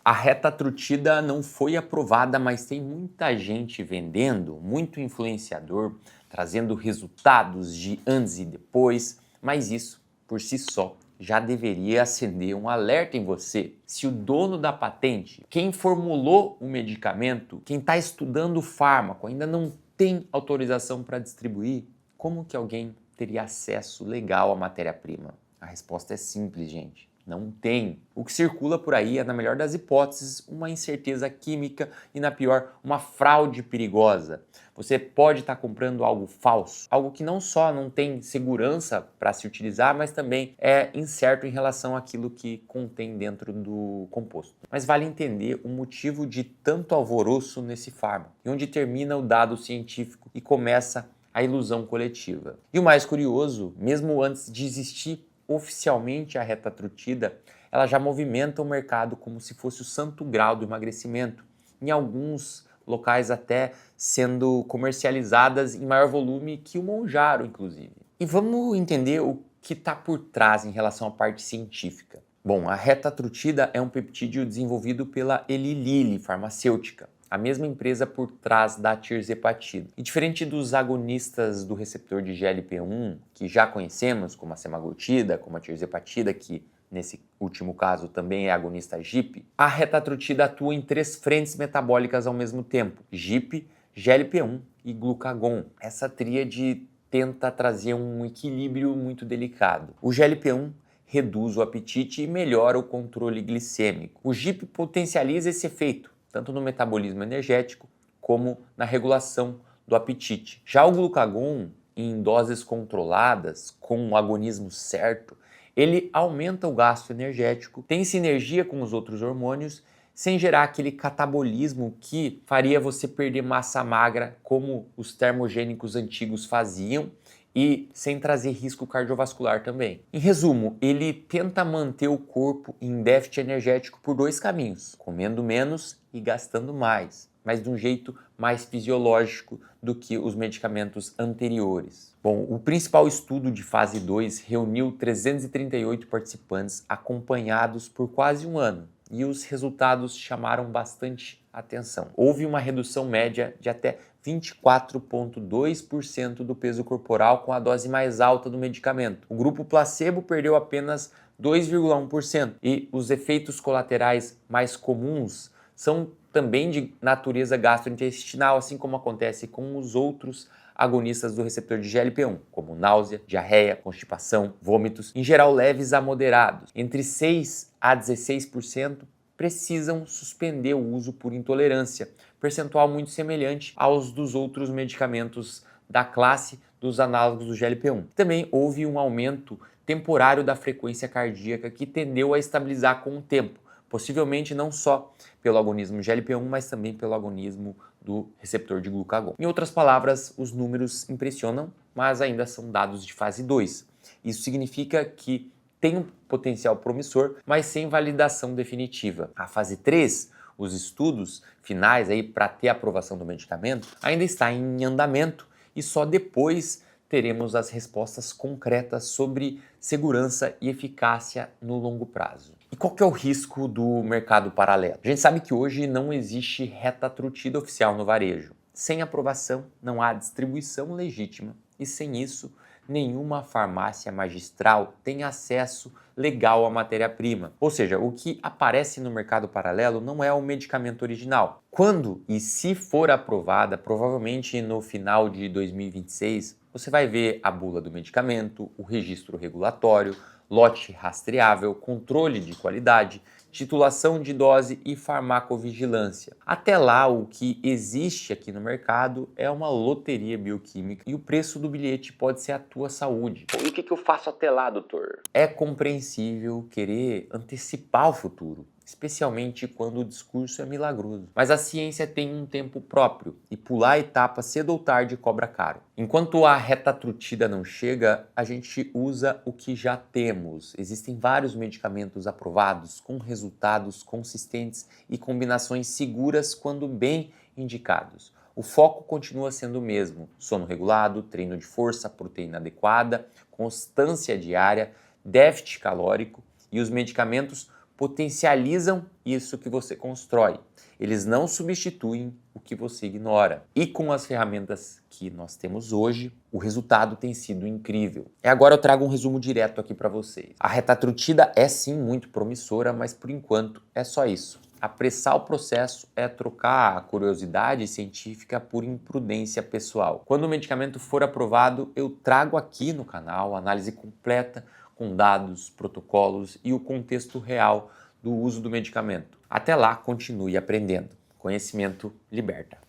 A retatrutida não foi aprovada, mas tem muita gente vendendo, muito influenciador, trazendo resultados de antes e depois, mas isso, por si só, já deveria acender um alerta em você. Se o dono da patente, quem formulou o medicamento, quem está estudando o fármaco, ainda não tem autorização para distribuir, como que alguém teria acesso legal à matéria-prima? A resposta é simples, gente. Não tem. O que circula por aí é, na melhor das hipóteses, uma incerteza química e, na pior, uma fraude perigosa. Você pode estar comprando algo falso, algo que não só não tem segurança para se utilizar, mas também é incerto em relação àquilo que contém dentro do composto. Mas vale entender o motivo de tanto alvoroço nesse fármaco e onde termina o dado científico e começa a ilusão coletiva. E o mais curioso, mesmo antes de existir oficialmente a retatrutida, ela já movimenta o mercado como se fosse o santo grau do emagrecimento, em alguns locais até sendo comercializadas em maior volume que o Mounjaro, inclusive. E vamos entender o que está por trás em relação à parte científica. Bom, a retatrutida é um peptídeo desenvolvido pela Eli Lilly farmacêutica, a mesma empresa por trás da tirzepatida. E diferente dos agonistas do receptor de GLP-1, que já conhecemos, como a semaglutida, como a tirzepatida, que nesse último caso também é agonista GIP, a retatrutida atua em 3 frentes metabólicas ao mesmo tempo: GIP, GLP-1 e glucagon. Essa tríade tenta trazer um equilíbrio muito delicado. O GLP-1 reduz o apetite e melhora o controle glicêmico. O GIP potencializa esse efeito, tanto no metabolismo energético como na regulação do apetite. Já o glucagon, em doses controladas, com um agonismo certo, ele aumenta o gasto energético, tem sinergia com os outros hormônios, sem gerar aquele catabolismo que faria você perder massa magra, como os termogênicos antigos faziam, e sem trazer risco cardiovascular também. Em resumo, ele tenta manter o corpo em déficit energético por 2 caminhos: comendo menos e gastando mais, mas de um jeito mais fisiológico do que os medicamentos anteriores. Bom, o principal estudo de fase 2 reuniu 338 participantes acompanhados por quase um ano, e os resultados chamaram bastante atenção. Houve uma redução média de até 24,2% do peso corporal com a dose mais alta do medicamento. O grupo placebo perdeu apenas 2,1%, e os efeitos colaterais mais comuns são também de natureza gastrointestinal, assim como acontece com os outros agonistas do receptor de GLP-1, como náusea, diarreia, constipação, vômitos, em geral leves a moderados. Entre 6 a 16% precisam suspender o uso por intolerância, percentual muito semelhante aos dos outros medicamentos da classe dos análogos do GLP-1. Também houve um aumento temporário da frequência cardíaca que tendeu a estabilizar com o tempo, possivelmente não só pelo agonismo GLP-1, mas também pelo agonismo do receptor de glucagon. Em outras palavras, os números impressionam, mas ainda são dados de fase 2. Isso significa que tem um potencial promissor, mas sem validação definitiva. A fase 3, os estudos finais aí para ter a aprovação do medicamento, ainda está em andamento, e só depois teremos as respostas concretas sobre segurança e eficácia no longo prazo. E qual que é o risco do mercado paralelo? A gente sabe que hoje não existe retatrutida oficial no varejo. Sem aprovação, não há distribuição legítima, e sem isso, nenhuma farmácia magistral tem acesso legal à matéria-prima. Ou seja, o que aparece no mercado paralelo não é o medicamento original. Quando e se for aprovada, provavelmente no final de 2026, você vai ver a bula do medicamento, o registro regulatório, lote rastreável, controle de qualidade, titulação de dose e farmacovigilância. Até lá, o que existe aqui no mercado é uma loteria bioquímica, e o preço do bilhete pode ser a tua saúde. E o que eu faço até lá, doutor? É compreensível querer antecipar o futuro, especialmente quando o discurso é milagroso. Mas a ciência tem um tempo próprio, e pular a etapa cedo ou tarde cobra caro. Enquanto a retatrutida não chega, a gente usa o que já temos. Existem vários medicamentos aprovados com resultados consistentes e combinações seguras quando bem indicados. O foco continua sendo o mesmo: sono regulado, treino de força, proteína adequada, constância diária, déficit calórico, e os medicamentos potencializam isso que você constrói. Eles não substituem o que você ignora. E com as ferramentas que nós temos hoje, o resultado tem sido incrível. E agora eu trago um resumo direto aqui para vocês. A retatrutida é sim muito promissora, mas por enquanto é só isso. Apressar o processo é trocar a curiosidade científica por imprudência pessoal. Quando o medicamento for aprovado, eu trago aqui no canal a análise completa com dados, protocolos e o contexto real do uso do medicamento. Até lá, continue aprendendo. Conhecimento liberta.